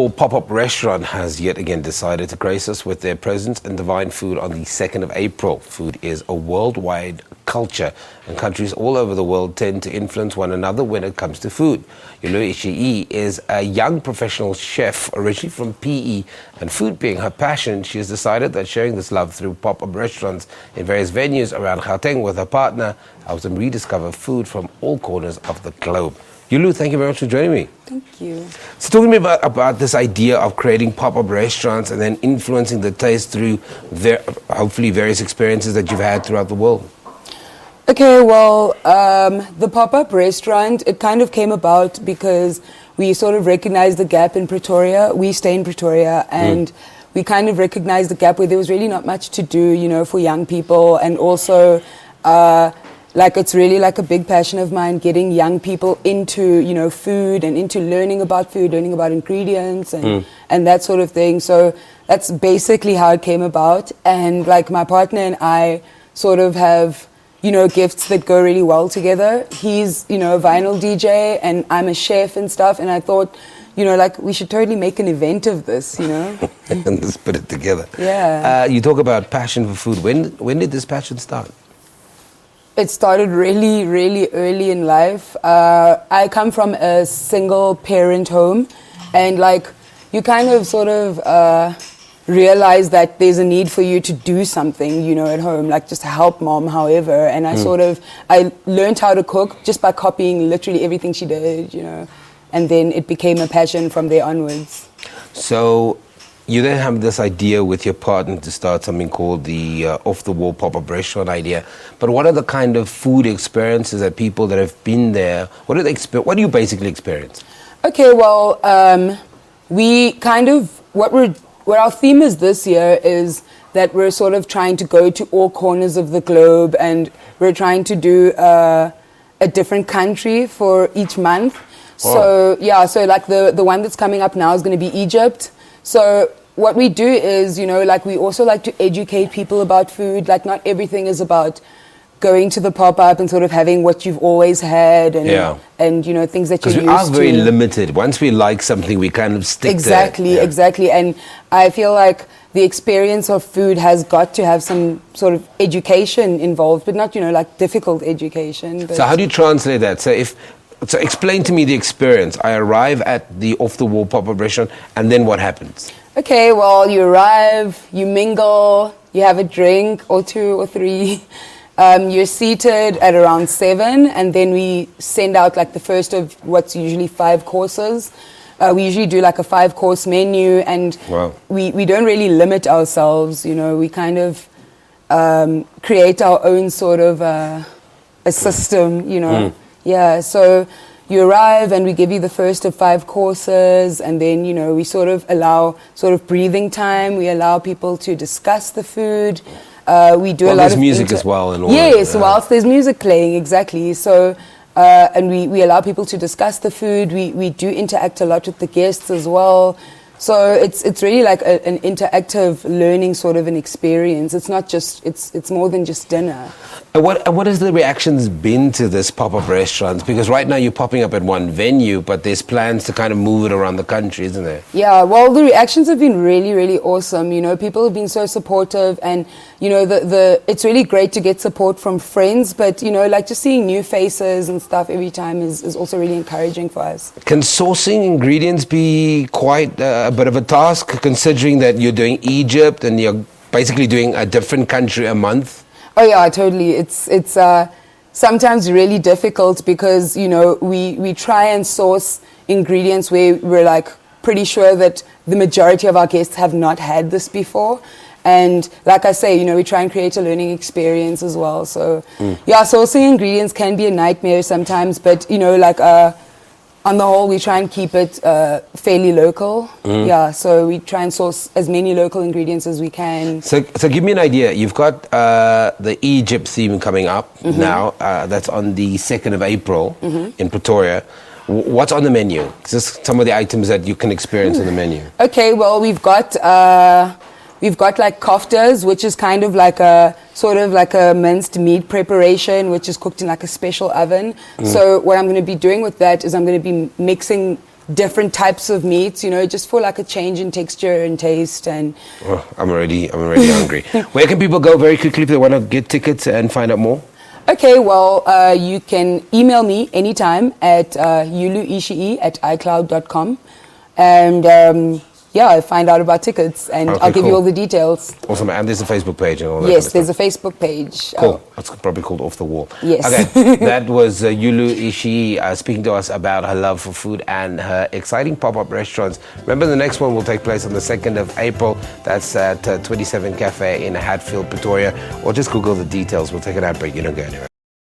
Pop-up restaurant has yet again decided to grace us with their presence and divine food on the 2nd of April. Food is a worldwide culture, and countries all over the world tend to influence one another when it comes to food. Yulu Ishii is a young professional chef originally from PE, and food being her passion, she has decided that sharing this love through pop-up restaurants in various venues around Gauteng with her partner helps them rediscover food from all corners of the globe. Yulu, thank you very much for joining me. Thank you. So talk to me about this idea of creating pop-up restaurants and then influencing the taste through hopefully various experiences that you've had throughout the world. Okay, well, the pop-up restaurant, it kind of came about because we sort of recognized the gap in Pretoria. We stay in Pretoria, and we kind of recognized the gap where there was really not much to do, you know, for young people, and also it's really like a big passion of mine, getting young people into, you know, food and into learning about food, learning about ingredients and that sort of thing. So that's basically how it came about. And like my partner and I sort of have, you know, gifts that go really well together. He's, you know, a vinyl DJ and I'm a chef and stuff. And I thought, you know, like we should totally make an event of this, you know. And let's put it together. Yeah. You talk about passion for food. When did this passion start? It started really, really early in life. I come from a single parent home, and like you kind of sort of realize that there's a need for you to do something, you know, at home, like just help mom, however. And I learned how to cook just by copying literally everything she did, you know, and then it became a passion from there onwards. So you then have this idea with your partner to start something called the off-the-wall pop-up restaurant idea. But what are the kind of food experiences that people that have been there, what do you basically experience? Okay, well, we kind of, what our theme is this year is that we're sort of trying to go to all corners of the globe, and we're trying to do a different country for each month. Wow. So like the one that's coming up now is going to be Egypt. So what we do is, you know, like we also like to educate people about food. Like not everything is about going to the pop-up and sort of having what you've always had and you know, things that you're used to. Because we are very limited. Once we like something, we kind of stick to it. Exactly. And I feel like the experience of food has got to have some sort of education involved, but not, you know, like difficult education. So how do you translate that? So explain to me the experience. I arrive at the off-the-wall pop-up restaurant, and then what happens? Okay, well, you arrive, you mingle, you have a drink or two or three. You're seated at around 7, and then we send out like the first of what's usually 5 courses. We usually do like a 5-course menu, and we don't really limit ourselves. You know, we kind of create our own sort of a system, you know. Yeah, so you arrive and we give you the first of 5 courses, and then, you know, we sort of allow sort of breathing time. We allow people to discuss the food. We do a lot of music as well and all. Yes, whilst there's music playing, exactly. So and we allow people to discuss the food. We do interact a lot with the guests as well. So it's really like an interactive learning sort of an experience. It's not just, it's more than just dinner. And what has the reactions been to this pop-up restaurants? Because right now you're popping up at one venue, but there's plans to kind of move it around the country, isn't there? Yeah, well, the reactions have been really, really awesome. You know, people have been so supportive, and, you know, it's really great to get support from friends, but, you know, like just seeing new faces and stuff every time is also really encouraging for us. Can sourcing ingredients be quite a bit of a task, considering that you're doing Egypt and you're basically doing a different country a month? Oh yeah, totally. It's sometimes really difficult because, you know, we try and source ingredients where we're like pretty sure that the majority of our guests have not had this before. And like I say, you know, we try and create a learning experience as well. So yeah, sourcing ingredients can be a nightmare sometimes, but, you know, like on the whole, we try and keep it fairly local. Yeah, so we try and source as many local ingredients as we can. So give me an idea. You've got the Egypt theme coming up now. That's on the 2nd of April in Pretoria. What's on the menu? Just some of the items that you can experience on the menu. Okay, well, we've got like koftas, which is kind of like a sort of like a minced meat preparation, which is cooked in like a special oven. So what I'm going to be doing with that is I'm going to be mixing different types of meats, you know, just for like a change in texture and taste. And I'm already hungry. Where can people go very quickly if they want to get tickets and find out more? Okay, well, you can email me anytime at yuluishii@icloud.com, and find out about tickets, and Okay, I'll give you cool. all the details. Awesome. And there's a Facebook page and all that. Yes, kind of there's a Facebook page. Cool. That's probably called Off the Wall. Yes. Okay. That was Yulu Ishii speaking to us about her love for food and her exciting pop-up restaurants. Remember, the next one will take place on the 2nd of April. That's at 27 Cafe in Hatfield, Pretoria. Or just Google the details. We'll take it out, but you don't go anywhere.